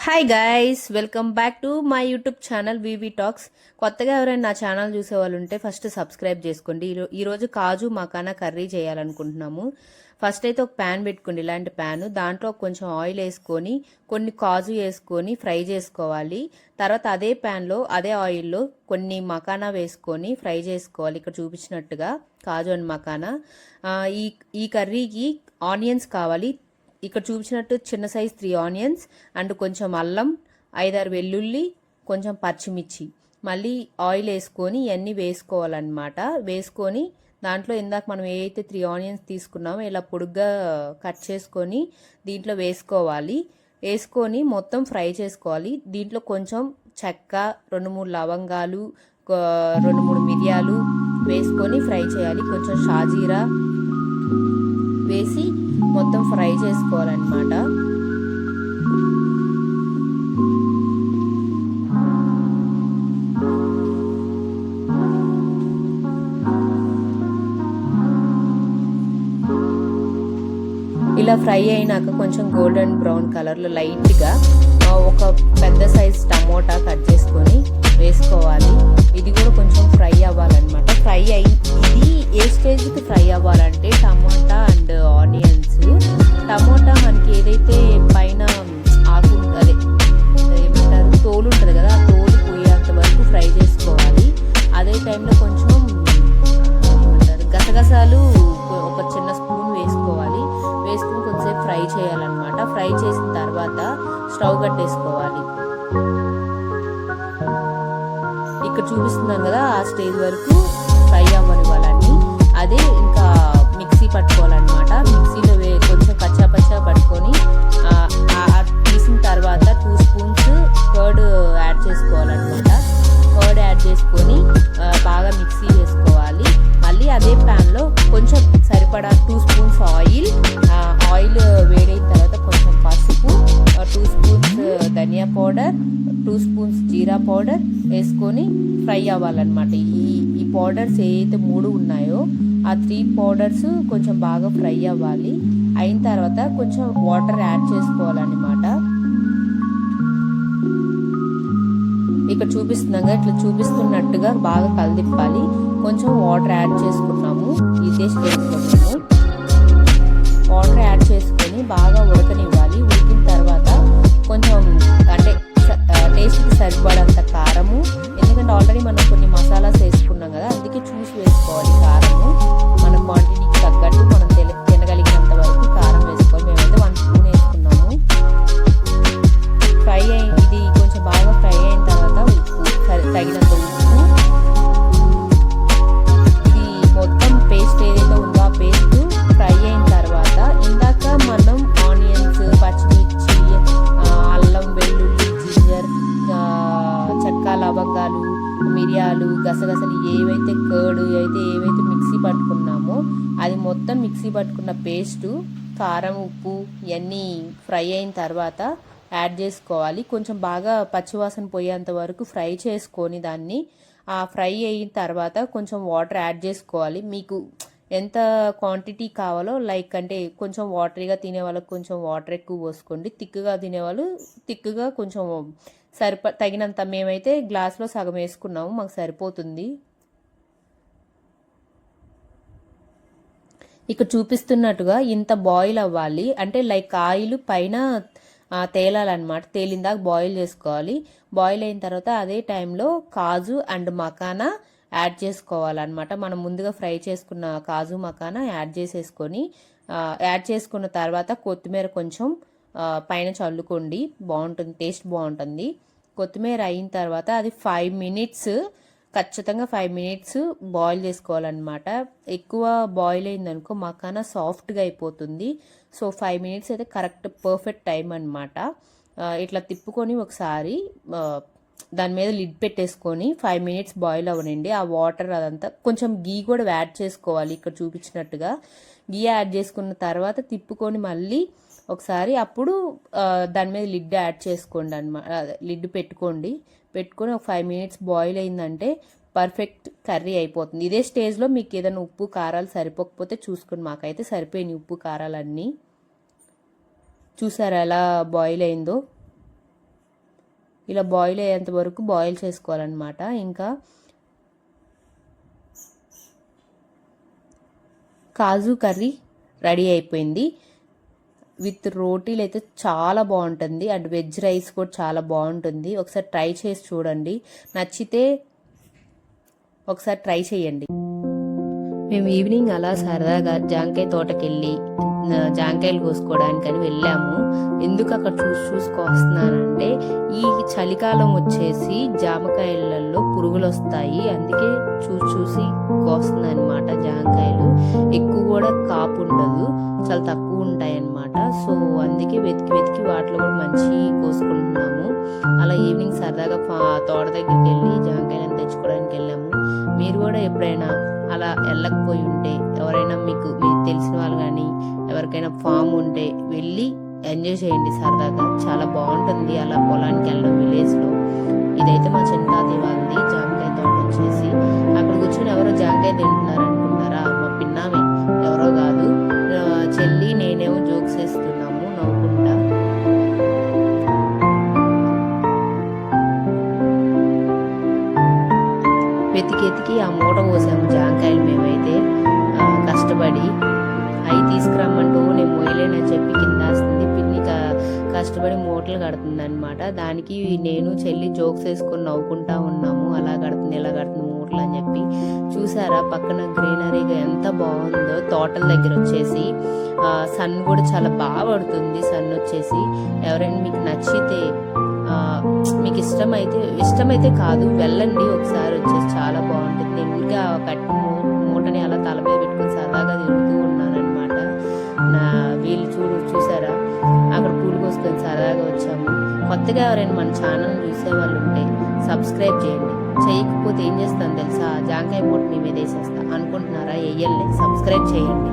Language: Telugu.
Hi guys, welcome back to my YouTube channel VV talks. కొత్తగా ఎవరైనా నా ఛానల్ చూసే వాళ్ళు ఉంటే ఫస్ట్ సబ్స్క్రైబ్ చేసుకోండి. ఈరోజు కాజు మకానా కర్రీ చేయాలనుకుంటున్నాము. ఫస్ట్ అయితే ఒక ప్యాన్ పెట్టుకోండి, ఇలాంటి ప్యాన్. దాంట్లో కొంచెం ఆయిల్ వేసుకొని కొన్ని కాజు వేసుకొని ఫ్రై చేసుకోవాలి. తర్వాత అదే ప్యాన్లో అదే ఆయిల్లో కొన్ని మకానా వేసుకొని ఫ్రై చేసుకోవాలి. ఇక్కడ చూపించినట్టుగా కాజు అండ్ మకానా. ఈ ఈ కర్రీకి ఆనియన్స్ కావాలి. ఇక్కడ చూపించినట్టు చిన్న సైజ్ 3 ఆనియన్స్ అండ్ కొంచెం అల్లం, 5-6 వెల్లుల్లి, కొంచెం పచ్చిమిర్చి. మళ్ళీ ఆయిల్ వేసుకొని ఇవన్నీ వేసుకోవాలన్నమాట. వేసుకొని దాంట్లో ఇందాక మనం ఏదైతే 3 ఆనియన్స్ తీసుకున్నామో ఇలా పొడుగ్గా కట్ చేసుకొని దీంట్లో వేసుకోవాలి. వేసుకొని మొత్తం ఫ్రై చేసుకోవాలి. దీంట్లో కొంచెం చెక్క, 2-3 లవంగాలు, 2-3 మిరియాలు వేసుకొని ఫ్రై చేయాలి. కొంచెం షాజీరా వేసి మొత్తం ఫ్రై చేసుకోవాలన్నమాట. ఇలా ఫ్రై అయినాక కొంచెం గోల్డెన్ బ్రౌన్ కలర్లో లైట్గా ఒక పెద్ద సైజ్ టమోటా కట్ చేసుకొని వేసుకోవాలి. ఇది కూడా కొంచెం ఫ్రై అవ్వాలన్నమాట. ఇది ఏ స్టేజ్కి ఫ్రై అవ్వాలంటే టమోటా అండ్ ఆనియన్స్. టమోటా మనకి ఏదైతే పైన ఆకు అదే ఏమంటారు తోలు ఉంటుంది కదా, ఆ తోలు పోయేంత వరకు ఫ్రై చేసుకోవాలి. అదే టైంలో కొంచెం ఏమంటారు గసగసాలు ఒక చిన్న స్పూన్ వేసుకోవాలి. వేసుకుని కొంచెంసేపు ఫ్రై చేయాలన్నమాట. ఫ్రై చేసిన తర్వాత స్టవ్ కట్టేసుకోవాలి. ఇక్కడ చూపిస్తున్నాను కదా, ఆ స్టేజ్ వరకు ఫ్రై అవ్వనివ్వాలని. అదే ఇంకా మిక్సీ పట్టుకోవాలన్నమాట. మిక్సీలో కొంచెం పచ్చా పట్టుకొని తీసిన తర్వాత 2 స్పూన్స్ కర్డ్ యాడ్ చేసుకోవాలన్నమాట. కర్డ్ యాడ్ చేసుకొని బాగా మిక్సీ చేసుకోవాలి. మళ్ళీ అదే ప్యాన్లో కొంచెం సరిపడా 2 స్పూన్స్ ఆయిల్ వేడైన తర్వాత కొంచెం పసుపు, 2 స్పూన్స్ ధనియా పౌడర్, 2 స్పూన్స్ జీరా పౌడర్ వేసుకొని ఫ్రై అవ్వాలన్నమాట. ఈ పౌడర్స్ ఏదైతే 3 ఉన్నాయో ఆ 3 పౌడర్స్ కొంచెం బాగా ఫ్రై అవ్వాలి. అయిన తర్వాత కొంచెం వాటర్ యాడ్ చేసుకోవాలన్నమాట. ఇక్కడ చూపిస్తున్నాగా ఇట్లా చూపిస్తున్నట్టుగా బాగా కలదిప్పాలి. కొంచెం వాటర్ యాడ్ చేసుకున్నాము. ఇదే స్టేజ్ కొంచెము వాటర్ యాడ్ చేసుకొని బాగా ఉడకనివ్వాలి. ఉడికిన తర్వాత కొంచెం అంటే టేస్ట్కి సరిపడంత కారము, ఎందుకంటే ఆల్రెడీ మనం కొన్ని మసాలాస్ వేసుకున్నాం కదా, అందుకే చూసి వేసుకోవాలి కారము. మన క్వాంటిటీకి తగ్గట్టు మనం తినగలిగినంత వరకు కారం వేసుకోవాలి. మేమైతే 1 స్పూన్ వేసుకున్నాము. ఇది కొంచెం బాగా ఫ్రై అయిన తర్వాత ఉప్పు తగినంత ఉప్పు. ఇది మొత్తం పేస్ట్ ఏదైతే ఉందో ఆ పేస్ట్ ఫ్రై అయిన తర్వాత ఇందాక మనం ఆనియన్స్, పచ్చిమిర్చి, అల్లం, వెల్లుల్లి, జింజర్, చెక్క, లవంగాలు, మిరియాలు, గసగసలు ఏవైతే ఏవైతే మిక్సీ పట్టుకున్నామో అది మొత్తం మిక్సీ పట్టుకున్న పేస్టు, కారం, ఉప్పు ఇవన్నీ ఫ్రై అయిన తర్వాత యాడ్ చేసుకోవాలి. కొంచెం బాగా పచ్చివాసన పోయేంత వరకు ఫ్రై చేసుకొని దాన్ని ఫ్రై అయిన తర్వాత కొంచెం వాటర్ యాడ్ చేసుకోవాలి. మీకు ఎంత క్వాంటిటీ కావాలో, లైక్ అంటే కొంచెం వాటరీగా తినే వాళ్ళకి కొంచెం వాటర్ ఎక్కువ పోసుకోండి, తిక్కుగా తినేవాళ్ళు తిక్కుగా కొంచెం తగినంత. మేమైతే గ్లాస్లో సగం వేసుకున్నాము, మాకు సరిపోతుంది. ఇక్కడ చూపిస్తున్నట్టుగా ఇంత బాయిల్ అవ్వాలి. అంటే లైక్ ఆయిల్ పైన తేలాలన్నమాట. తేలిందాక బాయిల్ చేసుకోవాలి. బాయిల్ అయిన తర్వాత అదే టైంలో కాజు అండ్ మకానా యాడ్ చేసుకోవాలన్నమాట. మనం ముందుగా ఫ్రై చేసుకున్న కాజు మకానా యాడ్ చేసుకున్న తర్వాత కొత్తిమీర కొంచెం పైన చల్లుకోండి, బాగుంటుంది, టేస్ట్ బాగుంటుంది. కొత్తిమీర అయిన తర్వాత అది 5 మినిట్స్, ఖచ్చితంగా 5 మినిట్స్ బాయిల్ చేసుకోవాలన్నమాట. ఎక్కువ బాయిల్ అయిందనుకో మకానా సాఫ్ట్గా అయిపోతుంది. సో 5 మినిట్స్ అయితే కరెక్ట్ పర్ఫెక్ట్ టైం అనమాట. ఇట్లా తిప్పుకొని ఒకసారి దాని మీద లిడ్ పెట్టేసుకొని 5 మినిట్స్ బాయిల్ అవ్వనండి. ఆ వాటర్ అదంతా కొంచెం గీ కూడా యాడ్ చేసుకోవాలి. ఇక్కడ చూపించినట్టుగా గీ యాడ్ చేసుకున్న తర్వాత తిప్పుకొని మళ్ళీ ఒకసారి అప్పుడు దాని మీద లిడ్ యాడ్ చేసుకోండి అనమాట. లిడ్ పెట్టుకొని ఒక 5 మినిట్స్ బాయిల్ అయిందంటే పర్ఫెక్ట్ కర్రీ అయిపోతుంది. ఇదే స్టేజ్లో మీకు ఏదైనా ఉప్పు కారాలు సరిపోకపోతే చూసుకొని, మాకైతే సరిపోయినాయి ఉప్పు కారాలన్నీ. చూసారా ఎలా బాయిల్ అయిందో. ఇలా బాయిల్ అయ్యేంత వరకు బాయిల్ చేసుకోవాలన్నమాట. ఇంకా కాజు కర్రీ రెడీ అయిపోయింది. విత్ రోటీలు అయితే చాలా బాగుంటుంది, అండ్ వెజ్ రైస్ కూడా చాలా బాగుంటుంది. ఒకసారి ట్రై చేసి చూడండి, నచ్చితే ఒకసారి ట్రై చేయండి. మేము ఈవినింగ్ అలా సరదాగా జాంకాయ తోటకెళ్ళి జాంకాయలు కోసుకోవడానికని వెళ్ళాము. ఎందుకు అక్కడ చూసుకొస్తున్నానంటే ఈ చలికాలం వచ్చేసి జామకాయలలో పురుగులు వస్తాయి, అందుకే చూసి కోస్తుంది అనమాట. జాంకాయలు ఎక్కువ కూడా కాపు ఉండదు, చాలా తక్కువ ఉంటాయి అన్నమాట. సో అందుకే వెతికి వాటిలో కూడా మంచి కోసుకుంటున్నాము. అలా ఈవినింగ్ సరదాగా తోట దగ్గరికి వెళ్ళి జాంకాయలను తెచ్చుకోవడానికి వెళ్ళాము. మీరు కూడా ఎప్పుడైనా అలా వెళ్ళకపోయి ఉంటే, ఎవరైనా మీకు తెలిసిన వాళ్ళు కానీ ఎవరికైనా ఫామ్ ఉంటే వెళ్ళి ఎంజాయ్ చేయండి సరదాగా. చాలా బాగుంటుంది అలా పొలానికి వెళ్ళడం విలేజ్లో. ఇదైతే మా చిన్నతాతయ్య వాళ్ళది జామకాయ తోట వచ్చేసి. అక్కడ కూర్చొని ఎవరో జామకాయ తింటున్నారు అనుకుంటారా, మా పిన్నామే, ఎవరో కాదు, చెల్లి నేనేమో జోక్స్ వేస్తున్నాము నవ్వుకుంటా. వెతికి ఆ మూట పోసాము జాంకాయలు మేమైతే కష్టపడి. అవి తీసుకురమ్మంటూ నేను మొయ్యలేనని చెప్పి కింద వస్తుంది. పిన్ని కష్టపడి మూటలు కడుతుంది అనమాట. దానికి నేను చెల్లి జోక్స్ వేసుకొని నవ్వుకుంటా ఉన్నాము, అలా కడుతుంది ఇలా కడుతుంది మూటలు అని చెప్పి. చూసారా పక్కన గ్రీనరీగా ఎంత బాగుందో. తోటల దగ్గర వచ్చేసి సన్ కూడా చాలా బాగా పడుతుంది. సన్ వచ్చేసి ఎవరైనా మీకు నచ్చితే, మీకు ఇష్టమైతే కాదు వెళ్ళండి ఒకసారి వచ్చేసి, చాలా బాగుంటుంది. నేను ఊరిగా కట్టి మూటని అలా తల మీద పెట్టుకుని సరదాగా తిరుగుతూ ఉన్నాను అనమాట. వీళ్ళు చూసారా అక్కడ పూలు కోసుకొని సరదాగా వచ్చాము. కొత్తగా ఎవరైనా మన ఛానల్ చూసే వాళ్ళు ఉంటే సబ్స్క్రైబ్ చేయండి. చేయకపోతే ఏం చేస్తాను తెలుసా, జాంకాయ మూట మీ మీద వేసేస్తా అనుకుంటున్నారా? వెయ్యలే, సబ్స్క్రైబ్ చేయండి.